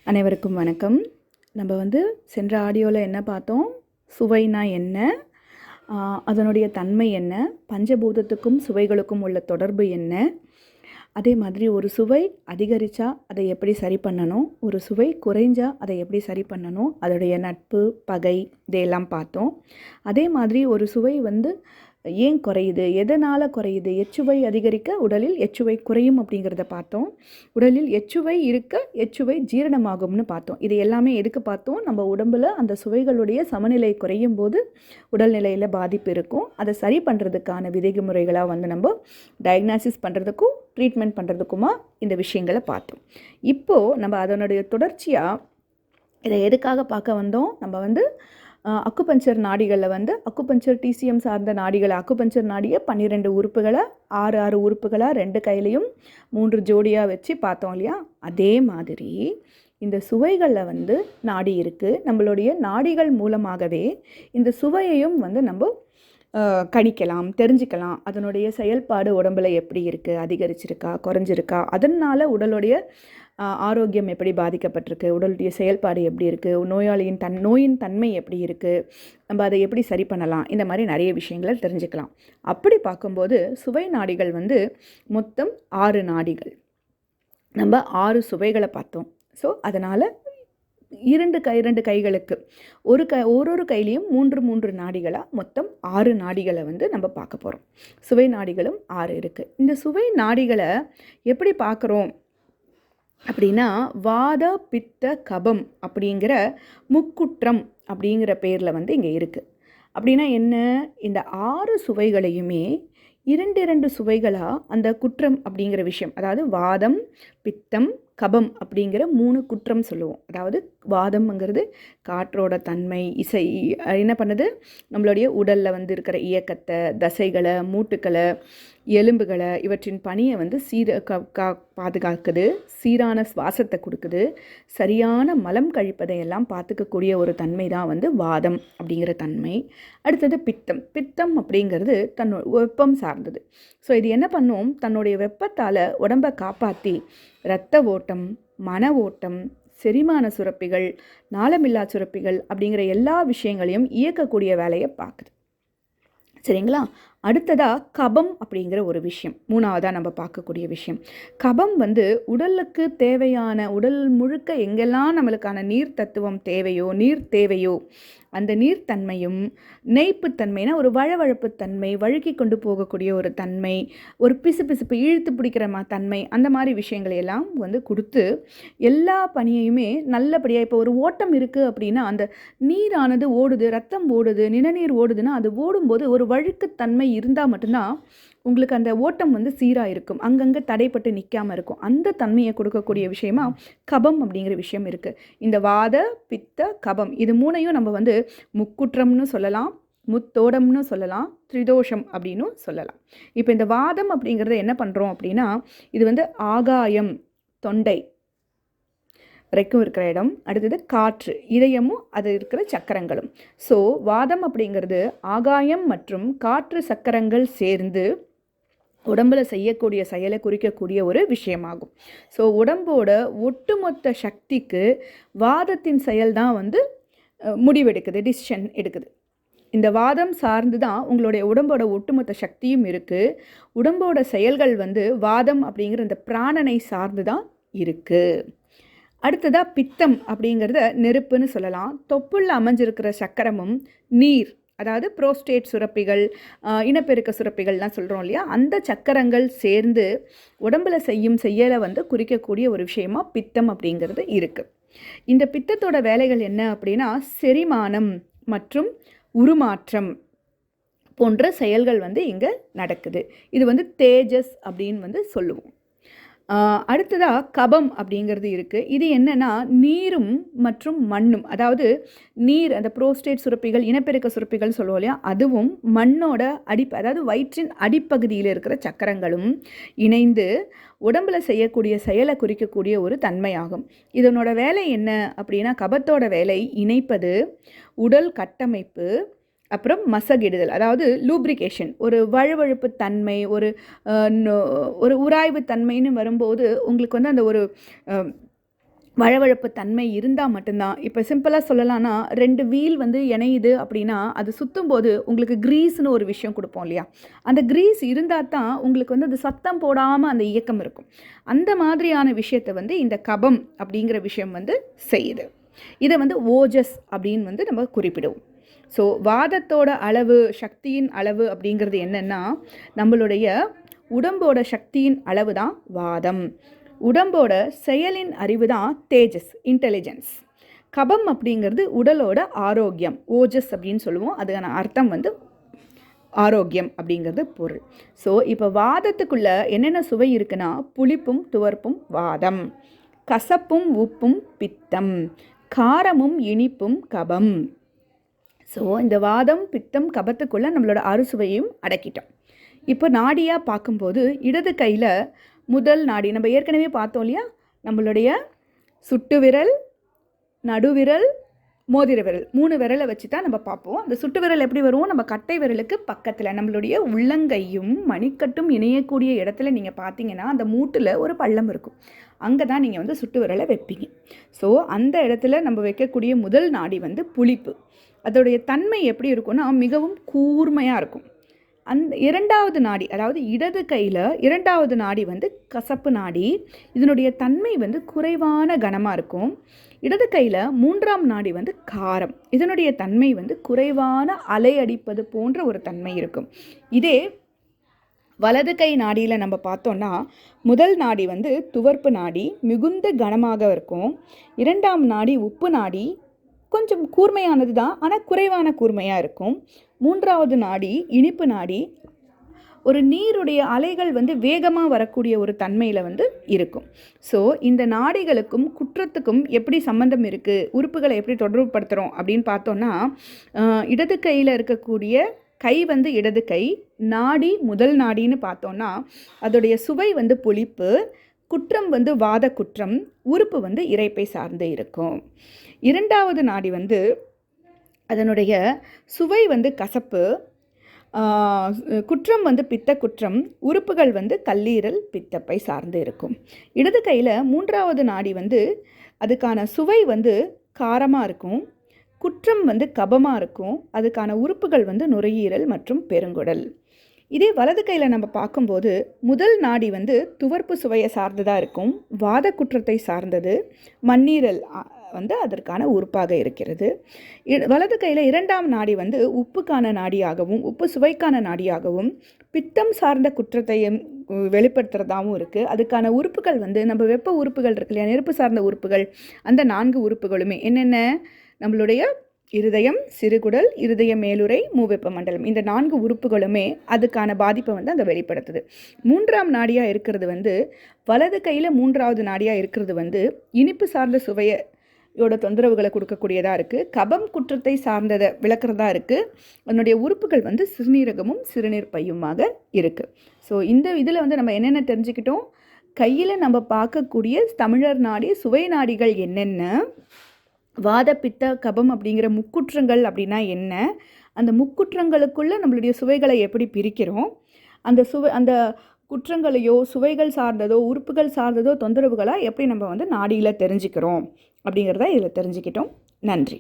அனைவருக்கும் வணக்கம். நம்ம சென்ற ஆடியோவில் என்ன பார்த்தோம்? சுவைனா என்ன, அதனுடைய தன்மை என்ன, பஞ்சபூதத்துக்கும் சுவைகளுக்கும் உள்ள தொடர்பு என்ன, அதே மாதிரி ஒரு சுவை அதிகரித்தா அதை எப்படி சரி பண்ணணும், ஒரு சுவை குறைஞ்சா அதை எப்படி சரி பண்ணணும், அதோடைய நட்பு பகை இதையெல்லாம் பார்த்தோம். அதே மாதிரி ஒரு சுவை ஏன் குறையுது, எதனால் குறையுது, எச்சுவை அதிகரிக்க உடலில் எச்சுவை குறையும் அப்படிங்கிறத பார்த்தோம். உடலில் எச்சுவை இருக்க எச்சுவை ஜீரணமாகும்னு பார்த்தோம். இது எல்லாமே எதுக்கு பார்த்தோம்? நம்ம உடம்பில் அந்த சுவைகளுடைய சமநிலை குறையும் போது உடல்நிலையில் பாதிப்பு இருக்கும். அதை சரி பண்ணுறதுக்கான விதிமுறைகளாக நம்ம டயக்னாசிஸ் பண்ணுறதுக்கும் ட்ரீட்மெண்ட் பண்ணுறதுக்குமா இந்த விஷயங்களை பார்த்தோம். இப்போது நம்ம அதனுடைய தொடர்ச்சியாக இதை எதுக்காக பார்க்க வந்தோம்? நம்ம அக்குபஞ்சர் நாடிகளில் அக்குபஞ்சர் டிசிஎம் சார்ந்த நாடிகளை, அக்குபஞ்சர் நாடியை 12 உறுப்புகளை 6 உறுப்புகளாக 2 கையிலையும் 3 ஜோடியாக வச்சு பார்த்தோம் இல்லையா? அதே மாதிரி இந்த சுவைகளில் நாடி இருக்குது. நம்மளுடைய நாடிகள் மூலமாகவே இந்த சுவையையும் நம்ம கணிக்கலாம், தெரிஞ்சுக்கலாம். அதனுடைய செயல்பாடு உடம்பில் எப்படி இருக்குது, அதிகரிச்சிருக்கா குறைஞ்சிருக்கா, அதனால் உடலுடைய ஆரோக்கியம் எப்படி பாதிக்கப்பட்டிருக்கு, உடலுடைய செயல்பாடு எப்படி இருக்குது, நோயின் தன்மை எப்படி இருக்குது, நம்ம அதை எப்படி சரி பண்ணலாம், இந்த மாதிரி நிறைய விஷயங்களை தெரிஞ்சுக்கலாம். அப்படி பார்க்கும்போது சுவை நாடிகள் மொத்தம் 6 நாடிகள். நம்ம 6 சுவைகளை பார்த்தோம். ஸோ அதனால் 2 கைகளுக்கு ஒரு கையிலையும் 3 நாடிகளாக மொத்தம் 6 நாடிகளை நம்ம பார்க்க போகிறோம். சுவை நாடிகளும் 6 இருக்குது. இந்த சுவை நாடிகளை எப்படி பார்க்குறோம் அப்படின்னா, வாத பித்த கபம் அப்படிங்கிற முக்குற்றம் அப்படிங்கிற பேரில் இங்கே இருக்குது. அப்படின்னா என்ன? இந்த 6 சுவைகளையுமே 2 சுவைகளாக அந்த குற்றம் அப்படிங்கிற விஷயம், அதாவது வாதம் பித்தம் கபம் அப்படிங்கிற 3 குற்றம் சொல்லுவோம். அதாவது வாதம்ங்கிறது காற்றோட தன்மை, இசை என்ன பண்ணுது, நம்மளுடைய உடலில் இருக்கிற இயக்கத்தை, தசைகளை, மூட்டுக்களை, எலும்புகளை, இவற்றின் பணியை பாதுகாக்குது, சீரான சுவாசத்தை கொடுக்குது, சரியான மலம் கழிப்பதையெல்லாம் பார்த்துக்கக்கூடிய ஒரு தன்மை தான் வாதம் அப்படிங்கிற தன்மை. அடுத்தது பித்தம். பித்தம் அப்படிங்கிறது வெப்பம் சார்ந்தது. ஸோ இது என்ன பண்ணும்? தன்னுடைய வெப்பத்தால் உடம்பை காப்பாற்றி இரத்த ஓட்டம், மன ஓட்டம், செரிமான சுரப்பிகள், நாளமில்லா சுரப்பிகள் அப்படிங்கிற எல்லா விஷயங்களையும் இயக்கக்கூடிய வேலையை பார்க்குது. சரிங்களா? அடுத்ததாக கபம் அப்படிங்கிற ஒரு விஷயம், 3வதாக நம்ம பார்க்கக்கூடிய விஷயம். கபம் உடலுக்கு தேவையான, உடல் முழுக்க எங்கெல்லாம் நம்மளுக்கான நீர் தத்துவம் தேவையோ, நீர் தேவையோ, அந்த நீர்த்தன்மையும், நெய்ப்புத்தன்மைனா ஒரு வழவழப்பு தன்மை, வழுக்கி கொண்டு போகக்கூடிய ஒரு தன்மை, ஒரு பிசுபிசுப்பு இழுத்து பிடிக்கிற தன்மை, அந்த மாதிரி விஷயங்களை எல்லாம் கொடுத்து எல்லா பணியையுமே நல்லபடியாக, இப்போ ஒரு ஓட்டம் இருக்குது அப்படின்னா அந்த நீரானது ஓடுது, ரத்தம் ஓடுது, நிணநீர் ஓடுதுன்னா அது ஓடும்போது ஒரு வழுக்குத்தன்மை இருந்தால் மட்டும்தான் உங்களுக்கு அந்த ஓட்டம் சீராக இருக்கும், அங்கங்கே தடைப்பட்டு நிற்காமல் இருக்கும். அந்த தன்மையை கொடுக்கக்கூடிய விஷயமா கபம் அப்படிங்கிற விஷயம் இருக்குது. இந்த வாத பித்த கபம் இது 3ஐயும் நம்ம முக்குற்றம்னு சொல்லலாம், முத்தோடம்னு சொல்லலாம், திரிதோஷம் அப்படின்னு சொல்லலாம். இப்போ இந்த வாதம் அப்படிங்கிறத என்ன பண்ணுறோம் அப்படின்னா, இது ஆகாயம், தொண்டை வரைக்கும் இருக்கிற இடம், அடுத்தது காற்று, இதயமும் அது இருக்கிற சக்கரங்களும். ஸோ வாதம் அப்படிங்கிறது ஆகாயம் மற்றும் காற்று சக்கரங்கள் சேர்ந்து உடம்பில் செய்யக்கூடிய செயலை குறிக்கக்கூடிய ஒரு விஷயமாகும். ஸோ உடம்போட ஒட்டுமொத்த சக்திக்கு வாதத்தின் செயல் தான் முடிவெடுக்குது, டிசிஷன் எடுக்குது. இந்த வாதம் சார்ந்து தான் உங்களுடைய உடம்போட ஒட்டுமொத்த சக்தியும் இருக்குது. உடம்போட செயல்கள் வாதம் அப்படிங்கிற இந்த பிராணனை சார்ந்து தான் இருக்குது. அடுத்ததாக பித்தம் அப்படிங்கிறத நெருப்புன்னு சொல்லலாம். தொப்புள்ள அமைஞ்சிருக்கிற சக்கரமும் நீர், அதாவது புரோஸ்டேட் சுரப்பிகள், இனப்பெருக்க சுரப்பிகள்லாம் சொல்கிறோம் இல்லையா, அந்த சக்கரங்கள் சேர்ந்து உடம்பில் செய்யும் செயலை குறிக்கக்கூடிய ஒரு விஷயமா பித்தம் அப்படிங்கிறது இருக்குது. இந்த பித்தத்தோட வேலைகள் என்ன அப்படின்னா, செரிமானம் மற்றும் உருமாற்றம் போன்ற செயல்கள் இங்கே நடக்குது. இது தேஜஸ் அப்படின்னு சொல்லுவோம். அடுத்ததாக கபம் அப்படிங்கிறது இருக்குது. இது என்னென்னா நீரும் மற்றும் மண்ணும், அதாவது நீர், அந்த புரோஸ்டேட் சுரப்பிகள், இனப்பெருக்க சுரப்பிகள் சொல்லுவோம் இல்லையா, அதுவும் மண்ணோட அதாவது வயிற்றின் அடிப்பகுதியில் இருக்கிற சக்கரங்களும் இணைந்து உடம்பில் செய்யக்கூடிய செயலை குறிக்கக்கூடிய ஒரு தன்மையாகும். இதனோட வேலை என்ன அப்படின்னா, கபத்தோட வேலை இணைப்பது, உடல் கட்டமைப்பு, அப்புறம் மசகிடுதல், அதாவது லூப்ரிகேஷன், ஒரு வழுவழுப்பு தன்மை, ஒரு உராய்வு தன்மைன்னு வரும்போது உங்களுக்கு அந்த ஒரு வழவழப்பு தன்மை இருந்தால் மட்டும்தான். இப்போ சிம்பிளாக சொல்லலாம்னா 2 வீல் வந்து இணையுது அப்படின்னா அது சுற்றும்போது உங்களுக்கு க்ரீஸ்னு ஒரு விஷயம் கொடுப்போம் இல்லையா, அந்த க்ரீஸ் இருந்தால் தான் உங்களுக்கு வந்து அது சத்தம் போடாமல் அந்த இயக்கம் இருக்கும். அந்த மாதிரியான விஷயத்தை வந்து இந்த கபம் அப்படிங்கிற விஷயம் வந்து செய்யுது. இதை வந்து ஓஜஸ் அப்படின்னு வந்து நம்ம குறிப்பிடுவோம். ஸோ வாதத்தோட அளவு, சக்தியின் அளவு அப்படிங்கிறது என்னென்னா, நம்மளுடைய உடம்போட சக்தியின் அளவு தான் வாதம். உடம்போட செயலின் அறிவு தான் தேஜஸ், இன்டெலிஜென்ஸ். கபம் அப்படிங்கிறது உடலோட ஆரோக்கியம், ஓஜஸ் அப்படின்னு சொல்லுவோம். அதுக்கான அர்த்தம் வந்து ஆரோக்கியம் அப்படிங்கிறது பொருள். ஸோ இப்போ வாதத்துக்குள்ள என்னென்ன சுவை இருக்குன்னா, புளிப்பும் துவர்ப்பும் வாதம், கசப்பும் உப்பும் பித்தம், காரமும் இனிப்பும் கபம். ஸோ இந்த வாதம், பித்தம், கபத்துக்குள்ளே நம்மளோட அறுசுவையும் அடக்கிட்டோம். இப்போ நாடியாக பார்க்கும்போது இடது கையில் முதல் நாடி நம்ம ஏற்கனவே பார்த்தோம் இல்லையா, நம்மளுடைய சுட்டு விரல், நடுவிரல், மோதிர விரல் 3 விரலை வச்சு தான் நம்ம பார்ப்போம். அந்த சுட்டு விரல் எப்படி வரும், நம்ம கட்டை விரலுக்கு பக்கத்தில் நம்மளுடைய உள்ளங்கையும் மணிக்கட்டும் இணையக்கூடிய இடத்துல நீங்கள் பார்த்தீங்கன்னா அந்த மூட்டில் ஒரு பள்ளம் இருக்கும். அங்கே தான் நீங்கள் வந்து சுட்டு விரலை வைப்பீங்க. ஸோ அந்த இடத்துல நம்ம வைக்கக்கூடிய முதல் நாடி வந்து புளிப்பு. அதோடைய தன்மை எப்படி இருக்குன்னா மிகவும் கூர்மையாக இருக்கும். அந்த 2வது நாடி, அதாவது இடது கையில் 2வது நாடி வந்து கசப்பு நாடி. இதனுடைய தன்மை வந்து குறைவான கனமாக இருக்கும். இடது கையில் 3ஆம் நாடி வந்து காரம். இதனுடைய தன்மை வந்து குறைவான அலை அடிப்பது போன்ற ஒரு தன்மை இருக்கும். இதே வலது கை நாடியில் நம்ம பார்த்தோன்னா முதல் நாடி வந்து துவர்ப்பு நாடி, மிகுந்த கனமாக இருக்கும். 2ஆம் நாடி உப்பு நாடி, கொஞ்சம் கூர்மையானது தான், ஆனால் குறைவான கூர்மையாக இருக்கும். 3வது நாடி இனிப்பு நாடி, ஒரு நீருடைய அலைகள் வந்து வேகமாக வரக்கூடிய ஒரு தன்மையில் வந்து இருக்கும். ஸோ இந்த நாடிகளுக்கும் குற்றத்துக்கும் எப்படி சம்மந்தம் இருக்குது, உறுப்புகளை எப்படி தொடர்புபடுத்துகிறோம் அப்படின்னு பார்த்தோன்னா, இடது கையில் இருக்கக்கூடிய கை வந்து இடது கை, நாடி முதல் நாடின்னு பார்த்தோன்னா அதோடைய சுவை வந்து புளிப்பு, குற்றம் வந்து வாத குற்றம், உறுப்பு வந்து இரைப்பை சார்ந்து இருக்கும். 2வது நாடி வந்து அதனுடைய சுவை வந்து கசப்பு, குற்றம் வந்து பித்த குற்றம், உறுப்புகள் வந்து கல்லீரல், பித்தப்பை சார்ந்து இருக்கும். இடது கையில் 3வது நாடி வந்து அதுக்கான சுவை வந்து காரமாக இருக்கும், குற்றம் வந்து கபமாக இருக்கும், அதுக்கான உறுப்புகள் வந்து நுரையீரல் மற்றும் பெருங்குடல். இதே வலது கையில் நம்ம பார்க்கும்போது முதல் நாடி வந்து துவர்ப்பு சுவையை சார்ந்ததாக இருக்கும், வாத குற்றத்தை சார்ந்தது, மண்ணீரல் வந்து அதற்கான உறுப்பாக இருக்கிறது. வலது கையில் 2ஆம் நாடி வந்து உப்புக்கான நாடியாகவும் உப்பு சுவைக்கான நாடியாகவும் பித்தம் சார்ந்த குற்றத்தையும் வெளிப்படுத்துகிறதாகவும் இருக்குது. அதுக்கான உறுப்புகள் வந்து நம்ம வெப்ப உறுப்புகள் இருக்கு இல்லையா, நெருப்பு சார்ந்த உறுப்புகள், அந்த 4 உறுப்புகளுமே என்னென்ன, நம்மளுடைய இருதயம், சிறுகுடல், இருதய மேலுறை, மூவெப்ப மண்டலம், இந்த 4 உறுப்புகளுமே அதுக்கான பாதிப்பை வந்து அங்கே வெளிப்படுத்துது. 3ஆம் நாடியாக இருக்கிறது வந்து வலது கையில் 3வது நாடியாக இருக்கிறது வந்து இனிப்பு சார்ந்த சுவையோட தொந்தரவுகளை கொடுக்கக்கூடியதாக இருக்குது, கபம் குற்றத்தை சார்ந்ததை விளக்குறதா இருக்குது, அதனுடைய உறுப்புகள் வந்து சிறுநீரகமும் சிறுநீர் பையுமாக இருக்குது. ஸோ இந்த இதில் வந்து நம்ம என்னென்ன தெரிஞ்சுக்கிட்டோம், கையில் நம்ம பார்க்கக்கூடிய தமிழர் நாடி சுவை நாடிகள் என்னென்ன, வாத பித்த கபம் அப்படிங்கிற முக்குற்றங்கள் அப்படின்னா என்ன, அந்த முக்குற்றங்களுக்குள்ளே நம்மளுடைய சுவைகளை எப்படி பிரிக்கிறோம், அந்த குற்றங்களையோ சுவைகள் சார்ந்ததோ உறுப்புகள் சார்ந்ததோ தொந்தரவுகளாக எப்படி நம்ம வந்து நாடியில் தெரிஞ்சுக்கிறோம் அப்படிங்கிறத இதில் தெரிஞ்சுக்கிட்டோம். நன்றி.